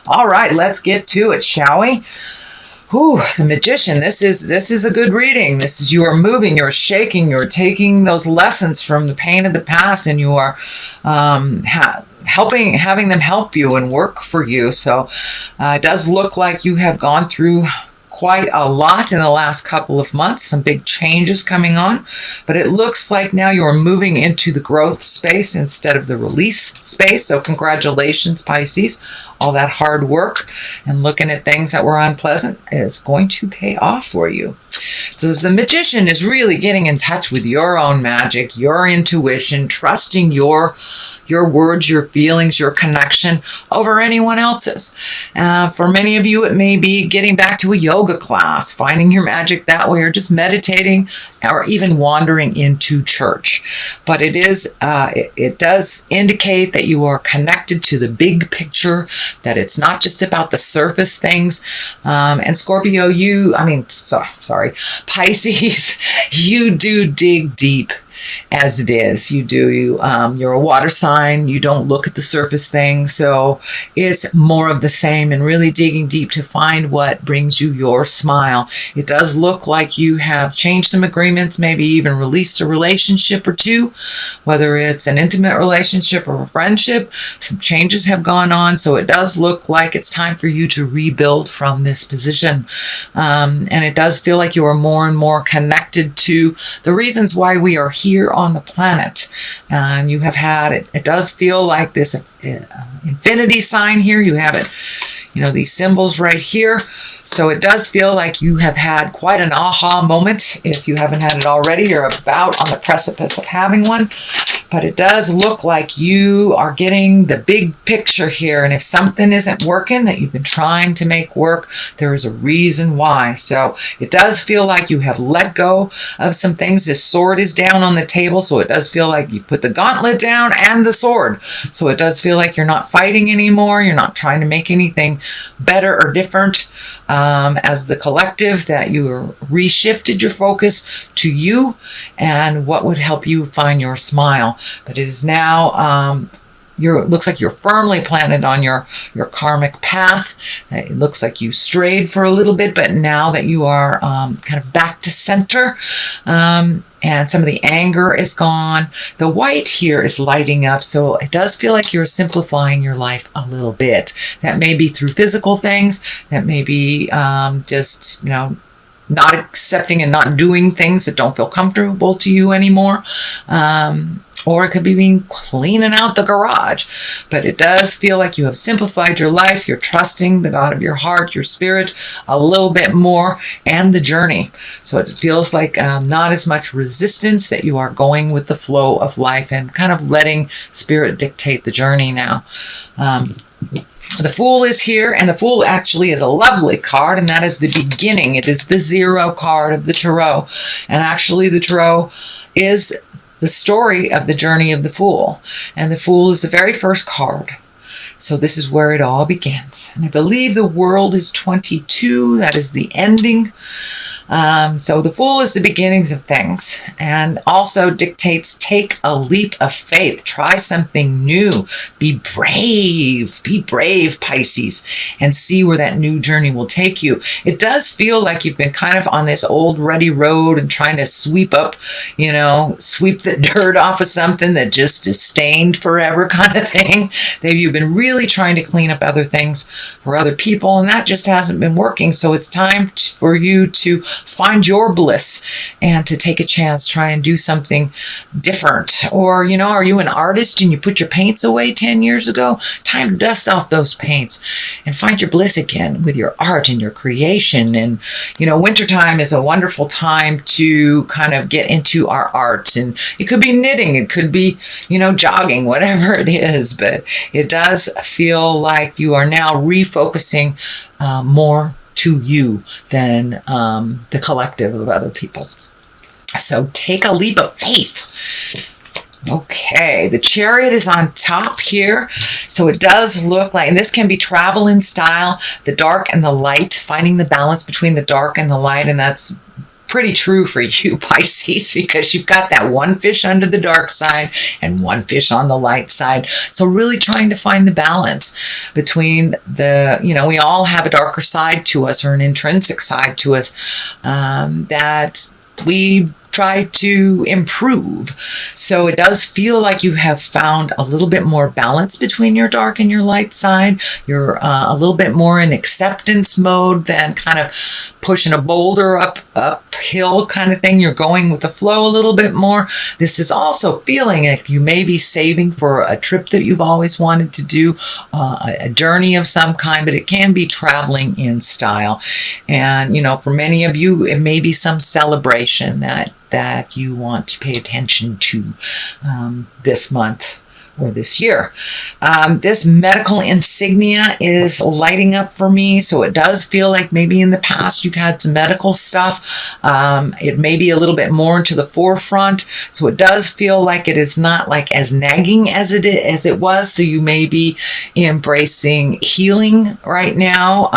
All right, let's get to it, shall we? Ooh, the Magician. This is a good reading. This is, you are moving, you're shaking, you're taking those lessons from the pain of the past, and you are having them help you and work for you. So it does look like you have gone through quite a lot in the last couple of months, some big changes coming on, but it looks like now you're moving into the growth space instead of the release space. So congratulations, Pisces. All that hard work and looking at things that were unpleasant is going to pay off for you. So the Magician is really getting in touch with your own magic, your intuition, trusting your words, your feelings, your connection over anyone else's. For many of you, it may be getting back to a yoga class, finding your magic that way, or just meditating, or even wandering into church. But it does indicate that you are connected to the big picture, that it's not just about the surface things. And Scorpio, Pisces, you do dig deep. As it is, you're a water sign. You don't look at the surface things, so it's more of the same, and really digging deep to find what brings you your smile. It does look like you have changed some agreements, maybe even released a relationship or two, whether it's an intimate relationship or a friendship. Some changes have gone on, so it does look like it's time for you to rebuild from this position. And it does feel like you are more and more connected to the reasons why we are here on the planet. And you have had it does feel like this infinity sign here. You have it, these symbols right here. So it does feel like you have had quite an aha moment. If you haven't had it already, you're about on the precipice of having one. But it does look like you are getting the big picture here. And if something isn't working that you've been trying to make work, there is a reason why. So it does feel like you have let go of some things. This sword is down on the table. So it does feel like you put the gauntlet down and the sword. So it does feel like you're not fighting anymore. You're not trying to make anything better or different as the collective, that you reshifted your focus to you and what would help you find your smile. But it is now, looks like you're firmly planted on your karmic path. It looks like you strayed for a little bit, but now that you are kind of back to center, and some of the anger is gone, the white here is lighting up. So it does feel like you're simplifying your life a little bit. That may be through physical things. That may be just, not accepting and not doing things that don't feel comfortable to you anymore. Or it could be being cleaning out the garage. But it does feel like you have simplified your life. You're trusting the God of your heart, your spirit, a little bit more, and the journey. So it feels like not as much resistance, that you are going with the flow of life and kind of letting spirit dictate the journey now. The Fool is here, and the Fool actually is a lovely card, and that is the beginning. It is the 0 card of the Tarot. And actually the Tarot is the story of the journey of the Fool. And the Fool is the very first card. So this is where it all begins. And I believe the world is 22. That is the ending. So the Fool is the beginnings of things, and also dictates take a leap of faith. Try something new. Be brave, Pisces, and see where that new journey will take you. It does feel like you've been kind of on this old ruddy road and trying to sweep sweep the dirt off of something that just is stained forever kind of thing. You've been really trying to clean up other things for other people, and that just hasn't been working. So it's time for you to find your bliss and to take a chance, try and do something different. Or, are you an artist and you put your paints away 10 years ago? Time to dust off those paints and find your bliss again with your art and your creation. And, wintertime is a wonderful time to kind of get into our art. And it could be knitting, it could be, jogging, whatever it is. But it does feel like you are now refocusing more to you than the collective of other people. So take a leap of faith. Okay, the Chariot is on top here. So it does look like, and this can be travel in style, the dark and the light, finding the balance between the dark and the light. And that's pretty true for you, Pisces, because you've got that one fish under the dark side and one fish on the light side. So really trying to find the balance between the, we all have a darker side to us, or an intrinsic side to us, that we try to improve. So it does feel like you have found a little bit more balance between your dark and your light side. You're a little bit more in acceptance mode than kind of pushing a boulder uphill kind of thing. You're going with the flow a little bit more. This is also feeling like you may be saving for a trip that you've always wanted to do, a journey of some kind, but it can be traveling in style. And, for many of you, it may be some celebration that you want to pay attention to this month or this year. This medical insignia is lighting up for me, so it does feel like maybe in the past you've had some medical stuff. It may be a little bit more into the forefront, so it does feel like it is not like as nagging as it was. So you may be embracing healing right now.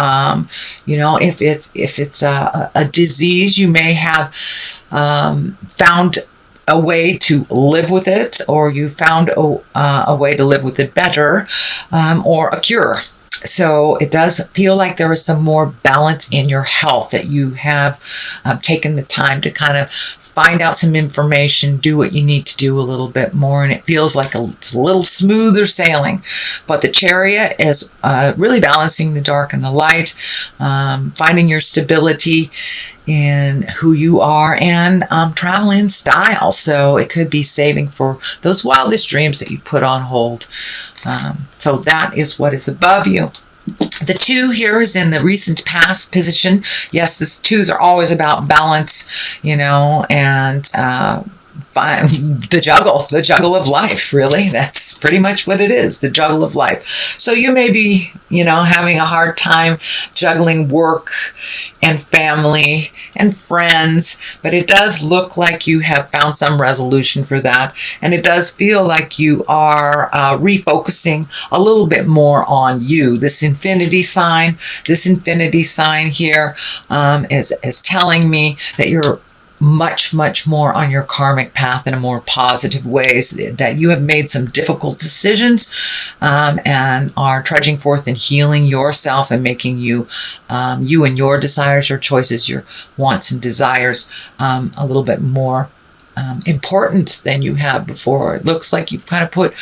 If it's a disease, you may have found a way to live with it, or you found a way to live with it better, or a cure. So it does feel like there is some more balance in your health, that you have taken the time to kind of find out some information, do what you need to do a little bit more, and it feels like it's a little smoother sailing. But the Chariot is really balancing the dark and the light, finding your stability in who you are, and travel in style. So it could be saving for those wildest dreams that you've put on hold. So that is what is above you. The 2 here is in the recent past position. Yes, the 2s are always about balance, and the juggle of life, really. That's pretty much what it is, the juggle of life. So you may be, having a hard time juggling work and family and friends, but it does look like you have found some resolution for that. And it does feel like you are refocusing a little bit more on you. This infinity sign here is telling me that you're much, much more on your karmic path in a more positive ways, that you have made some difficult decisions and are trudging forth and healing yourself and making you and your desires, your choices, your wants and desires a little bit more important than you have before. It looks like you've kind of put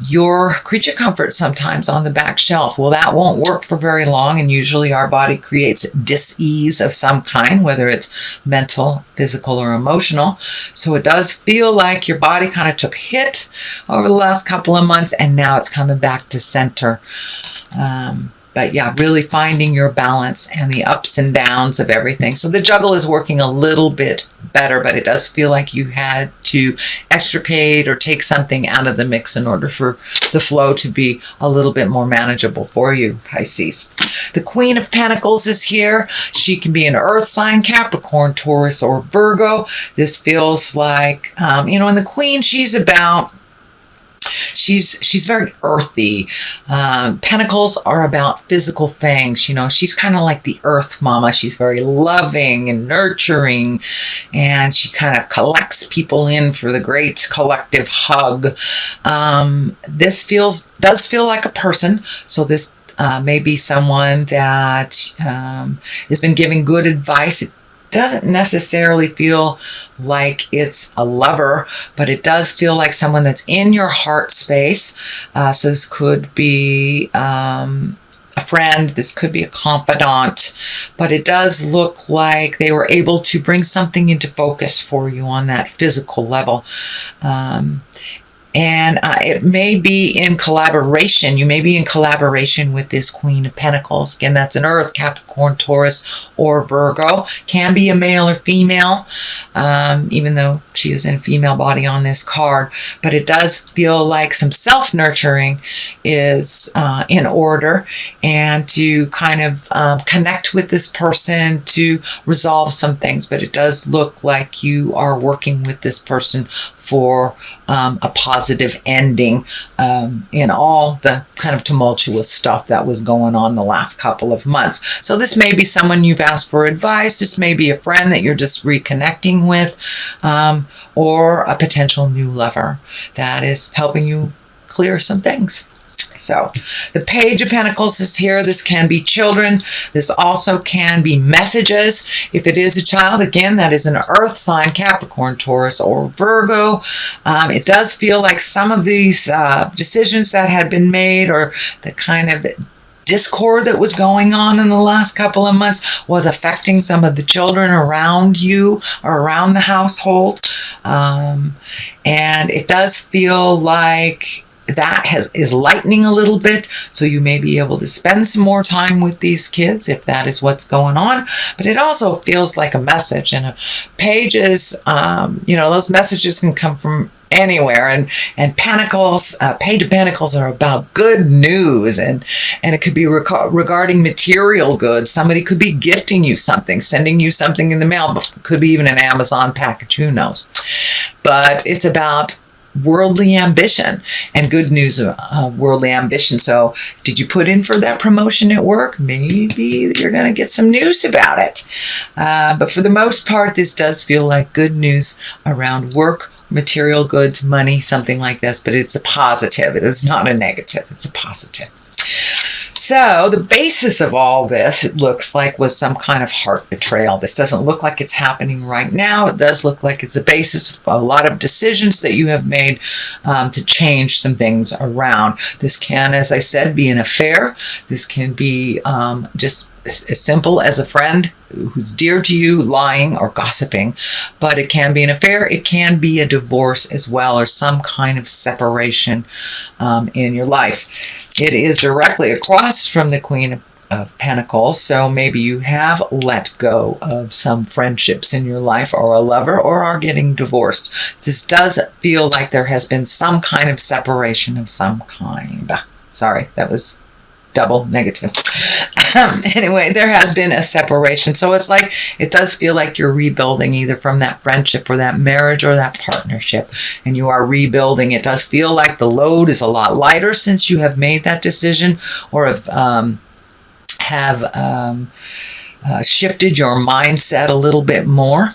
your creature comfort sometimes on the back shelf. Well, that won't work for very long, and usually our body creates dis-ease of some kind, whether it's mental, physical, or emotional. So it does feel like your body kind of took a hit over the last couple of months, and now it's coming back to center. But yeah, really finding your balance and the ups and downs of everything. So the juggle is working a little bit better, but it does feel like you had to extricate or take something out of the mix in order for the flow to be a little bit more manageable for you, Pisces. The Queen of Pentacles is here. She can be an earth sign, Capricorn, Taurus, or Virgo. This feels like, and the Queen, she's very earthy. Pentacles are about physical things. She's kind of like the earth mama. She's very loving and nurturing, and she kind of collects people in for the great collective hug. This does feel like a person. So this may be someone that has been giving good advice. It doesn't necessarily feel like it's a lover, but it does feel like someone that's in your heart space. So this could be a friend, this could be a confidant, but it does look like they were able to bring something into focus for you on that physical level. And it may be in collaboration. You may be in collaboration with this Queen of Pentacles. Again, that's an Earth, Capricorn, Taurus, or Virgo. Can be a male or female, even though she is in a female body on this card. But it does feel like some self-nurturing is in order, and to kind of connect with this person to resolve some things. But it does look like you are working with this person for a positive ending in all the kind of tumultuous stuff that was going on the last couple of months. So this may be someone you've asked for advice. This may be a friend that you're just reconnecting with, or a potential new lover that is helping you clear some things. So the Page of Pentacles is here. This can be children. This also can be messages. If it is a child, again, that is an earth sign, Capricorn, Taurus, or Virgo. It does feel like some of these decisions that had been made, or the kind of discord that was going on in the last couple of months, was affecting some of the children around you or around the household. And it does feel like that is lightening a little bit, so you may be able to spend some more time with these kids if that is what's going on. But it also feels like a message, and pages, those messages can come from anywhere, and Pentacles, Page of Pentacles are about good news, and it could be regarding material goods. Somebody could be gifting you something, sending you something in the mail, but could be even an Amazon package, who knows. But it's about worldly ambition and good news of worldly ambition. So did you put in for that promotion at work? Maybe you're going to get some news about it. But for the most part, this does feel like good news around work, material goods, money, something like this. But it's a positive. It is not a negative. It's a positive. So the basis of all this, it looks like, was some kind of heart betrayal. This doesn't look like it's happening right now. It does look like it's a basis of a lot of decisions that you have made to change some things around. This can, as I said, be an affair. This can be just as simple as a friend who's dear to you lying or gossiping, but it can be an affair. It can be a divorce as well, or some kind of separation in your life. It is directly across from the Queen of Pentacles, so maybe you have let go of some friendships in your life, or a lover, or are getting divorced. This does feel like there has been some kind of separation of some kind. Sorry, that was double negative. Anyway, there has been a separation. So it's like, it does feel like you're rebuilding either from that friendship or that marriage or that partnership, and you are rebuilding. It does feel like the load is a lot lighter since you have made that decision, or have shifted your mindset a little bit more.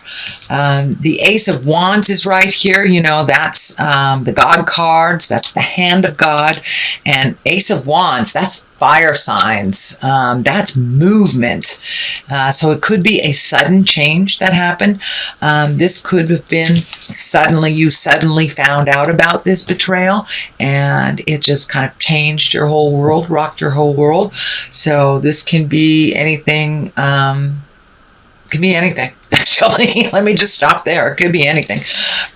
The Ace of Wands is right here. That's the God cards. That's the hand of God. And Ace of Wands, that's fire signs. That's movement. So it could be a sudden change that happened. This could have been you suddenly found out about this betrayal, and it just kind of changed your whole world, rocked your whole world. So this can be anything. Could be anything, actually. Let me just stop there. It could be anything.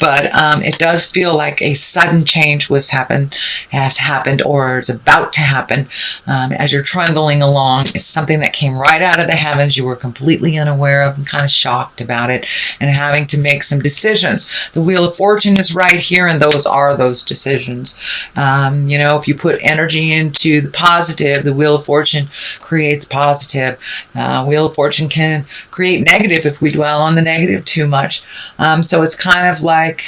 But it does feel like a sudden change has happened, or is about to happen. As you're trundling along, it's something that came right out of the heavens. You were completely unaware of and kind of shocked about it, and having to make some decisions. The Wheel of Fortune is right here, and those are those decisions. If you put energy into the positive, the Wheel of Fortune creates positive. Wheel of Fortune can create negative if we dwell on the negative too much. So it's kind of like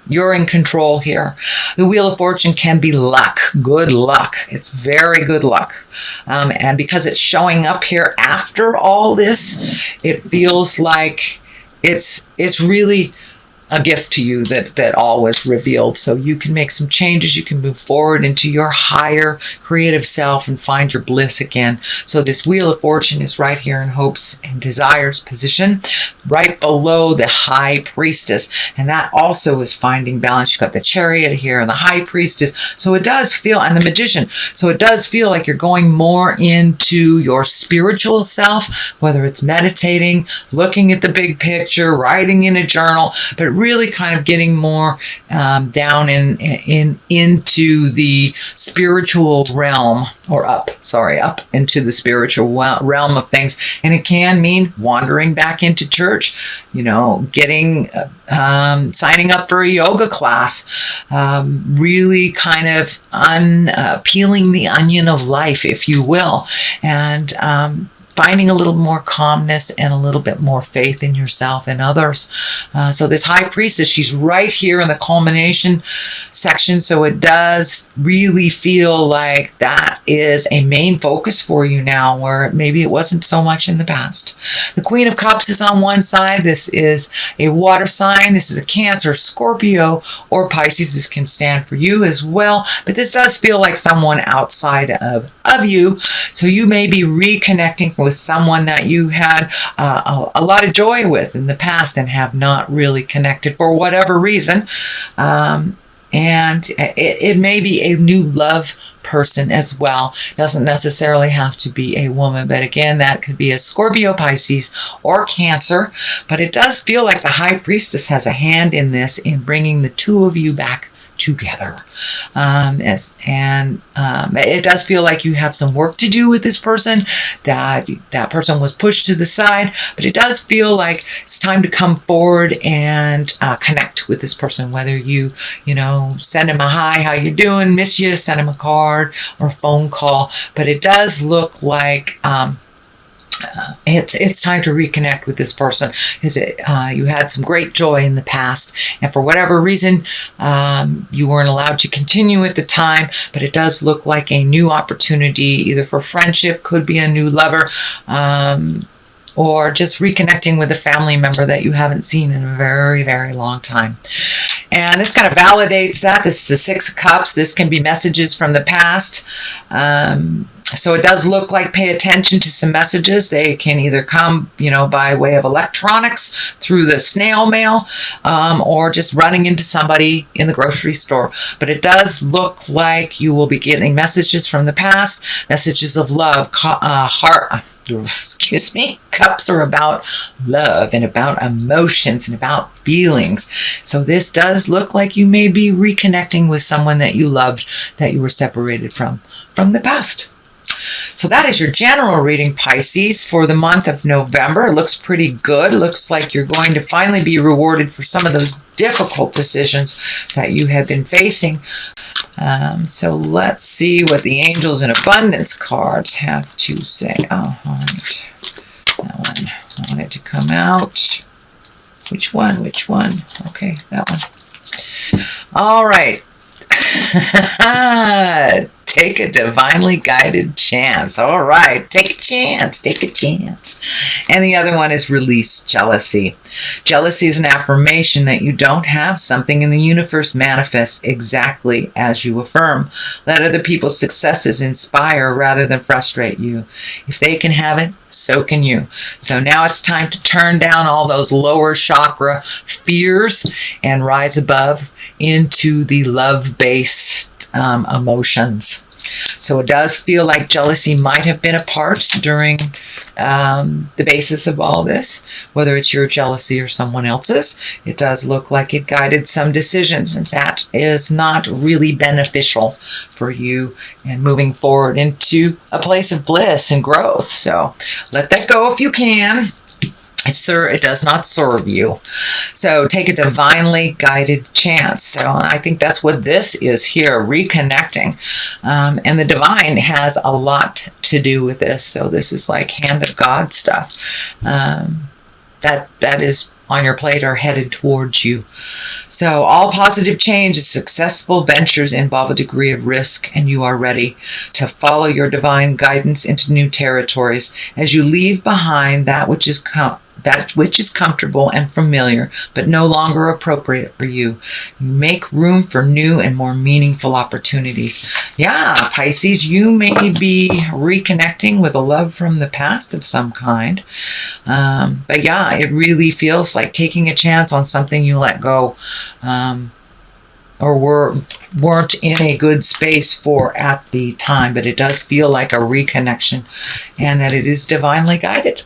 you're in control here. The Wheel of Fortune can be luck, good luck. It's very good luck. And because it's showing up here after all this, it feels like it's really a gift to you that all was revealed. So you can make some changes. You can move forward into your higher creative self and find your bliss again. So this Wheel of Fortune is right here in Hopes and Desires position, right below the High Priestess. And that also is finding balance. You've got the Chariot here and the High Priestess. So it does feel, and the Magician. So it does feel like you're going more into your spiritual self, whether it's meditating, looking at the big picture, writing in a journal, but really kind of getting more down into the spiritual realm, or up into the spiritual realm of things. And it can mean wandering back into church, getting signing up for a yoga class, really kind of peeling the onion of life, if you will, and finding a little more calmness and a little bit more faith in yourself and others. So this High Priestess, she's right here in the culmination section. So it does really feel like that is a main focus for you now, where maybe it wasn't so much in the past. The Queen of Cups is on one side. This is a water sign. This is a Cancer, Scorpio, or Pisces. This can stand for you as well. But this does feel like someone outside of you. So you may be reconnecting with someone that you had a lot of joy with in the past and have not really connected for whatever reason. And it may be a new love person as well. Doesn't necessarily have to be a woman, but again, that could be a Scorpio, Pisces, or Cancer. But it does feel like the High Priestess has a hand in this, in bringing the two of you back together. It does feel like you have some work to do with this person, that person was pushed to the side, but it does feel like it's time to come forward and connect with this person, whether you send him a hi, how you doing, miss you, send him a card or a phone call. But it does look like it's time to reconnect with this person, because you had some great joy in the past, and for whatever reason you weren't allowed to continue at the time. But it does look like a new opportunity, either for friendship, could be a new lover, or just reconnecting with a family member that you haven't seen in a very, very long time. And this kind of validates that. This is the Six of Cups. This can be messages from the past. So it does look like pay attention to some messages. They can either come, by way of electronics, through the snail mail, or just running into somebody in the grocery store. But it does look like you will be getting messages from the past, messages of love, Cups are about love and about emotions and about feelings. So this does look like you may be reconnecting with someone that you loved, that you were separated from the past. So that is your general reading, Pisces, for the month of November. It looks pretty good. It looks like you're going to finally be rewarded for some of those difficult decisions that you have been facing. So let's see what the Angels in Abundance cards have to say. Oh, all right. That one. I want it to come out. Which one? Okay, that one. All right. Take a divinely guided chance. All right. Take a chance. And the other one is release jealousy. Jealousy is an affirmation that you don't have something in the universe manifest exactly as you affirm. Let other people's successes inspire rather than frustrate you. If they can have it, so can you. So now it's time to turn down all those lower chakra fears and rise above into the love-based emotions. So it does feel like jealousy might have been a part during the basis of all this, whether it's your jealousy or someone else's. It does look like it guided some decisions, and that is not really beneficial for you and moving forward into a place of bliss and growth. So let that go if you can. It does not serve you. So take a divinely guided chance. So I think that's what this is here, reconnecting. And the divine has a lot to do with this. So this is like hand of God stuff. That is on your plate or headed towards you. So all positive change and successful ventures involve a degree of risk, and you are ready to follow your divine guidance into new territories as you leave behind that which is comfortable and familiar, but no longer appropriate for you. You make room for new and more meaningful opportunities. Yeah, Pisces, you may be reconnecting with a love from the past of some kind. But yeah, it really feels like taking a chance on something you let go, or weren't in a good space for at the time. But it does feel like a reconnection, and that it is divinely guided.